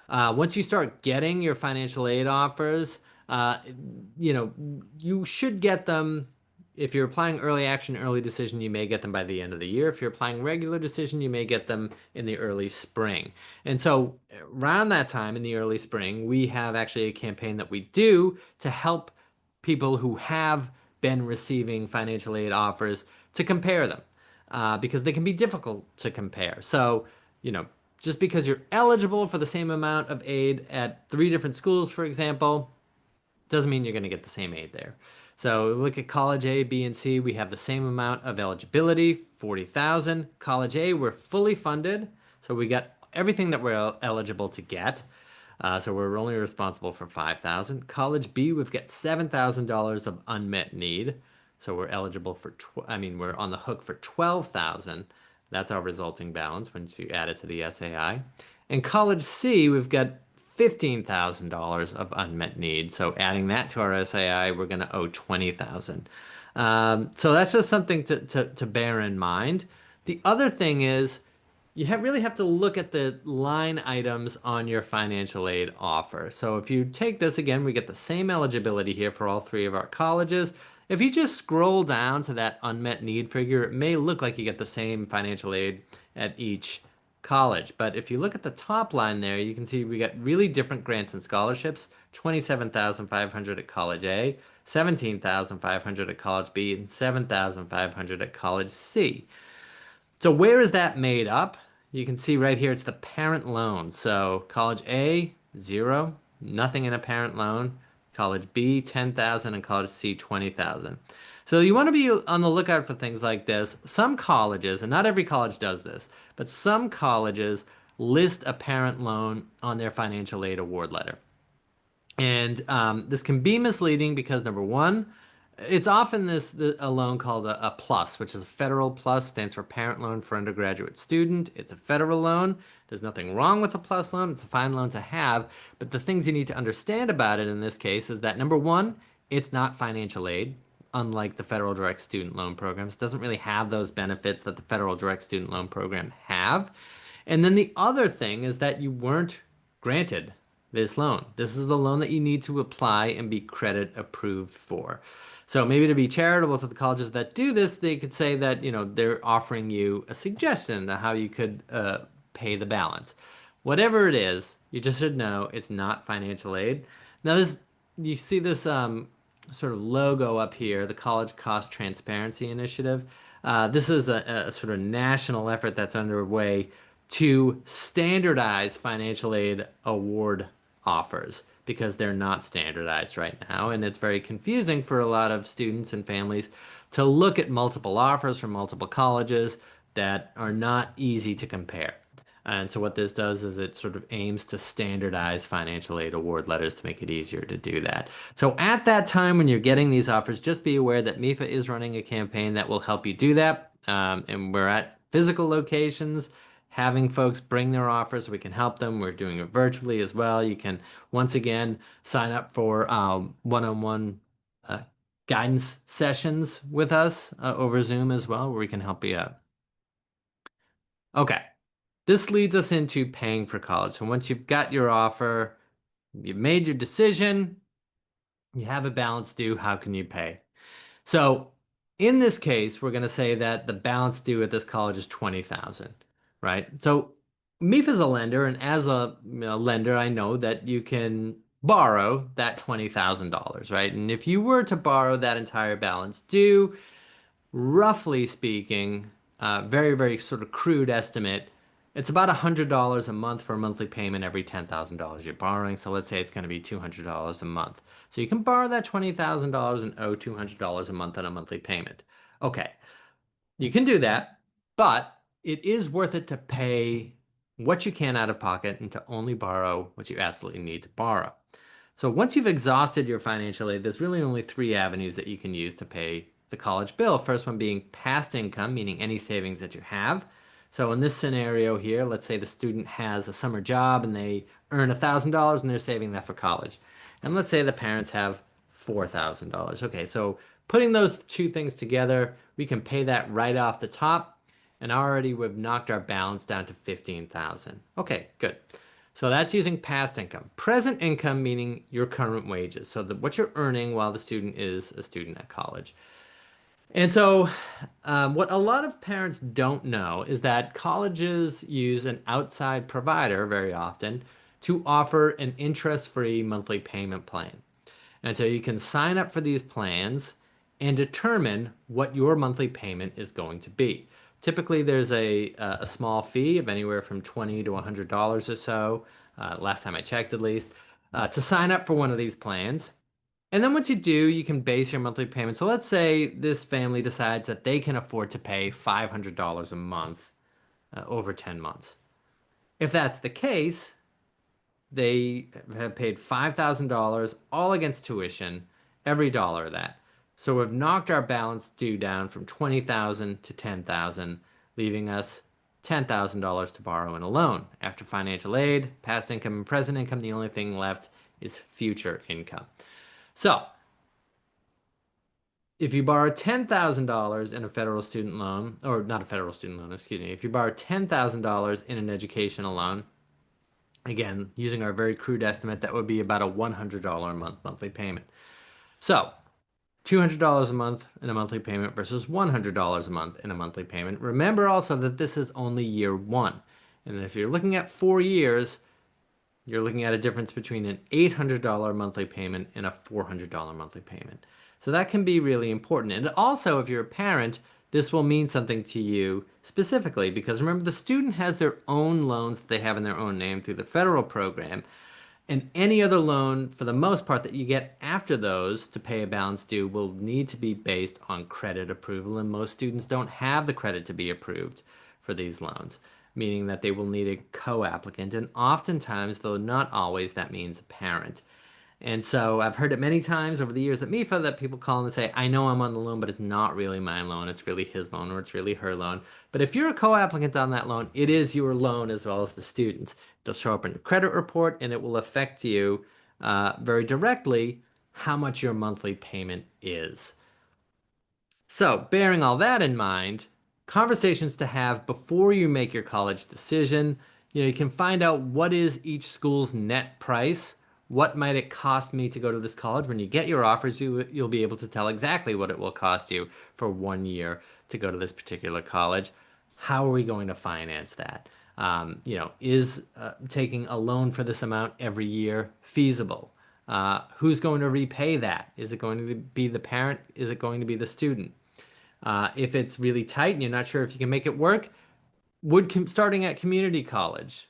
Once you start getting your financial aid offers, uh, you should get them. If you're applying early action, early decision, you may get them by the end of the year. If you're applying regular decision, you may get them in the early spring. And so around that time in the early spring, we have actually a campaign that we do to help people who have been receiving financial aid offers to compare them because they can be difficult to compare. So, you know, just because you're eligible for the same amount of aid at three different schools, for example, doesn't mean you're going to get the same aid there. So look at college A, B, and C. We have the same amount of eligibility, 40,000. College A, we're fully funded, so we got everything that we're eligible to get. So we're only responsible for 5,000. College B, we've got $7,000 of unmet need. So we're eligible for, we're on the hook for 12,000. That's our resulting balance once you add it to the SAI. And College C, we've got $15,000 of unmet need. So adding that to our SAI, we're going to owe 20,000. So that's just something to bear in mind. The other thing is really have to look at the line items on your financial aid offer. So if you take this again, we get the same eligibility here for all three of our colleges. If you just scroll down to that unmet need figure, it may look like you get the same financial aid at each college. But if you look at the top line there, you can see we got really different grants and scholarships, 27,500 at College A, 17,500 at College B, and 7,500 at College C. So where is that made up? You can see right here, it's the parent loan. So College A, 0, nothing in a parent loan. College B, 10,000, and College C, 20,000. So you want to be on the lookout for things like this. Some colleges, and not every college does this, but some colleges list a parent loan on their financial aid award letter. And this can be misleading because number one, it's often a loan called a plus, which is a federal plus, stands for Parent Loan for Undergraduate Student. It's a federal loan. There's nothing wrong with a plus loan. It's a fine loan to have. But the things you need to understand about it in this case is that number one, it's not financial aid, unlike the federal direct student loan programs. It doesn't really have those benefits that the federal direct student loan program have. And then the other thing is that you weren't granted this loan. This is the loan that you need to apply and be credit approved for. So maybe to be charitable to the colleges that do this, they could say that, they're offering you a suggestion of how you could pay the balance. Whatever it is, you just should know it's not financial aid. Now you see this sort of logo up here, the College Cost Transparency Initiative. This is a sort of national effort that's underway to standardize financial aid award offers because they're not standardized right now. And it's very confusing for a lot of students and families to look at multiple offers from multiple colleges that are not easy to compare. And so what this does is it sort of aims to standardize financial aid award letters to make it easier to do that. So at that time when you're getting these offers, just be aware that MEFA is running a campaign that will help you do that. And we're at physical locations having folks bring their offers so we can help them. We're doing it virtually as well. You can once again sign up for one-on-one uh, guidance sessions with us over Zoom as well, where we can help you out. Okay. This leads us into paying for college. So once you've got your offer, you've made your decision, you have a balance due, how can you pay? So in this case, we're going to say that the balance due at this college is 20,000, right? So MEFA is a lender, and as a lender, I know that you can borrow that $20,000, right? And if you were to borrow that entire balance due, roughly speaking, very, very sort of crude estimate, it's about $100 a month for a monthly payment every $10,000 you're borrowing. So let's say it's going to be $200 a month. So you can borrow that $20,000 and owe $200 a month on a monthly payment. Okay, you can do that, but it is worth it to pay what you can out of pocket and to only borrow what you absolutely need to borrow. So once you've exhausted your financial aid, there's really only three avenues that you can use to pay the college bill. First one being past income, meaning any savings that you have. So in this scenario here, let's say the student has a summer job and they earn $1,000 and they're saving that for college. And let's say the parents have $4,000. Okay, so Putting those two things together, we can pay that right off the top, and already we've knocked our balance down to 15,000. Okay, good. So that's using past income. Present income meaning your current wages. So what you're earning while the student is a student at college. And so, what a lot of parents don't know is that colleges use an outside provider very often to offer an interest-free monthly payment plan. And so you can sign up for these plans and determine what your monthly payment is going to be. Typically, there's a small fee of anywhere from $20 to $100 or so, last time I checked at least, to sign up for one of these plans. And then once you do, you can base your monthly payment. So let's say this family decides that they can afford to pay $500 a month over 10 months. If that's the case, they have paid $5,000 all against tuition, every dollar of that. So we've knocked our balance due down from 20,000 to 10,000, leaving us $10,000 to borrow in a loan. After financial aid, past income, and present income, the only thing left is future income. So if you borrow $10,000 in a federal student loan, or not a federal student loan, excuse me, if you borrow $10,000 in an educational loan, again, using our very crude estimate, that would be about a $100 a month monthly payment. So, $200 a month in a monthly payment versus $100 a month in a monthly payment. Remember also that this is only year one. And if you're looking at 4 years, you're looking at a difference between an $800 monthly payment and a $400 monthly payment. So that can be really important. And also, if you're a parent, this will mean something to you specifically because remember, the student has their own loans that they have in their own name through the federal program. And any other loan, for the most part, that you get after those to pay a balance due will need to be based on credit approval. And most students don't have the credit to be approved for these loans, meaning that they will need a co-applicant. And oftentimes, though not always, that means a parent. And so I've heard it many times over the years at MEFA that people call and say, I know I'm on the loan, but it's not really my loan. It's really his loan or it's really her loan. But if you're a co-applicant on that loan, it is your loan as well as the student's. It'll show up in your credit report and it will affect you very directly how much your monthly payment is. So, bearing all that in mind, conversations to have before you make your college decision. You can find out what is each school's net price. What might it cost me to go to this college? When you get your offers, you'll be able to tell exactly what it will cost you for 1 year to go to this particular college. How are we going to finance that? Is taking a loan for this amount every year feasible? Who's going to repay that? Is it going to be the parent? Is it going to be the student? If it's really tight and you're not sure if you can make it work, would starting at community college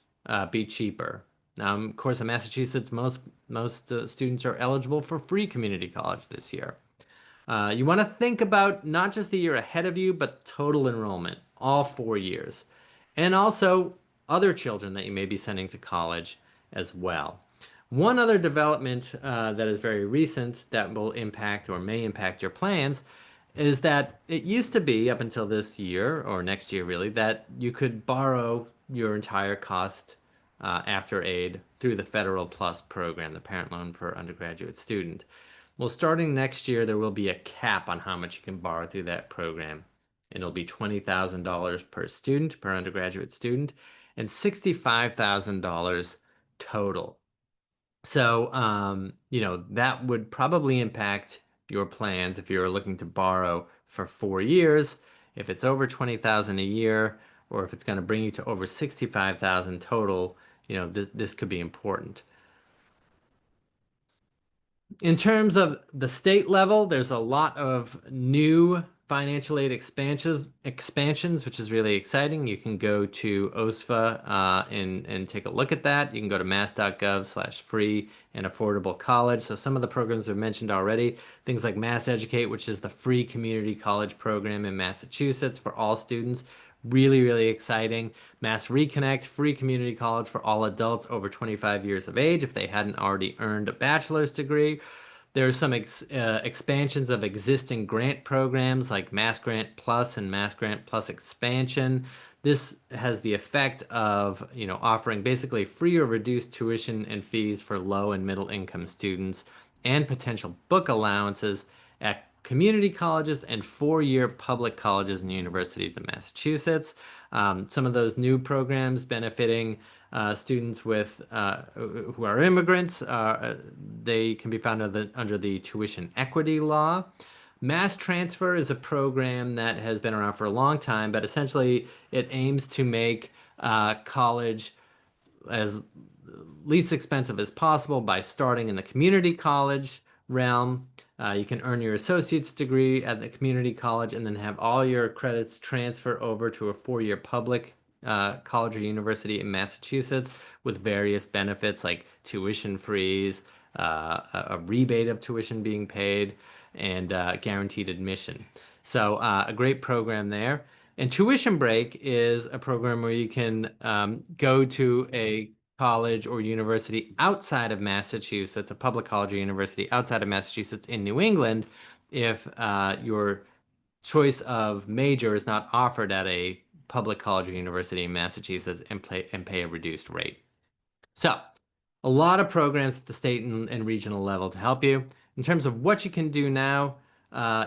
be cheaper? Of course, in Massachusetts, most students are eligible for free community college this year. You want to think about not just the year ahead of you, but total enrollment, all 4 years, and also other children that you may be sending to college as well. One other development that is very recent that will impact or may impact your plans is that it used to be up until this year or next year really that you could borrow your entire cost after aid through the Federal Plus program, the parent loan for undergraduate student. Well, starting next year, there will be a cap on how much you can borrow through that program. And it'll be $20,000 per student, per undergraduate student, and $65,000 total. So, that would probably impact your plans if you're looking to borrow for 4 years. If it's over 20,000 a year, or if it's going to bring you to over 65,000 total, this could be important. In terms of the state level, there's a lot of new financial aid expansions, which is really exciting. You can go to OSFA and take a look at that. You can go to mass.gov/free and affordable college. So some of the programs we've mentioned already, things like Mass Educate, which is the free community college program in Massachusetts for all students. Really, really exciting. Mass Reconnect, free community college for all adults over 25 years of age if they hadn't already earned a bachelor's degree. There's some expansions of existing grant programs like Mass Grant Plus and Mass Grant Plus Expansion. This has the effect of, offering basically free or reduced tuition and fees for low and middle income students and potential book allowances at community colleges and four-year public colleges and universities in Massachusetts. Some of those new programs benefiting students with who are immigrants, they can be found under the tuition equity law. Mass transfer is a program that has been around for a long time, but essentially it aims to make college as least expensive as possible by starting in the community college realm. You can earn your associate's degree at the community college and then have all your credits transfer over to a four-year public college or university in Massachusetts with various benefits like tuition freeze, a rebate of tuition being paid, and guaranteed admission. So a great program there. And Tuition Break is a program where you can go to a college or university outside of Massachusetts, a public college or university outside of Massachusetts in New England, if your choice of major is not offered at a public college or university in Massachusetts and pay a reduced rate. So, a lot of programs at the state and regional level to help you. In terms of what you can do now,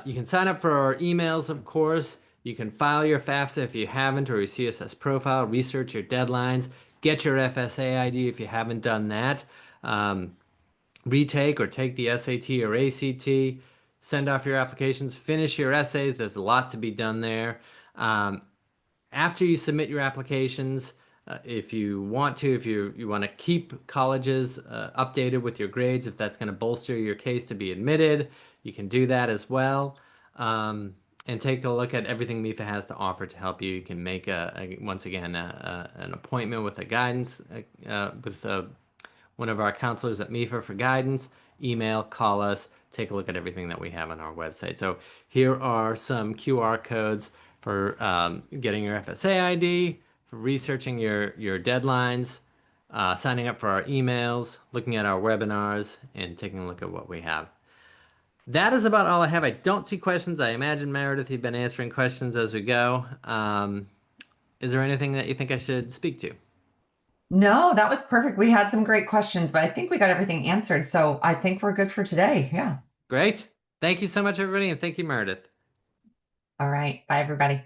you can sign up for our emails, of course. You can file your FAFSA if you haven't, or your CSS profile, research your deadlines, get your FSA ID if you haven't done that. Retake or take the SAT or ACT, send off your applications, finish your essays. There's a lot to be done there. After you submit your applications, if you want to, if you want to keep colleges updated with your grades, if that's going to bolster your case to be admitted, you can do that as well. And take a look at everything MEFA has to offer to help you. You can make once again an appointment with a guidance with one of our counselors at MEFA for guidance. Email, call us, take a look at everything that we have on our website. So here are some QR codes for getting your FSA ID, for researching your deadlines, signing up for our emails, looking at our webinars, and taking a look at what we have. That is about all I have. I don't see questions. I imagine, Meredith, you've been answering questions as we go. Is there anything that you think I should speak to? No, that was perfect. We had some great questions, but I think we got everything answered. So I think we're good for today. Yeah. Great. Thank you so much, everybody, and thank you, Meredith. All right. Bye, everybody.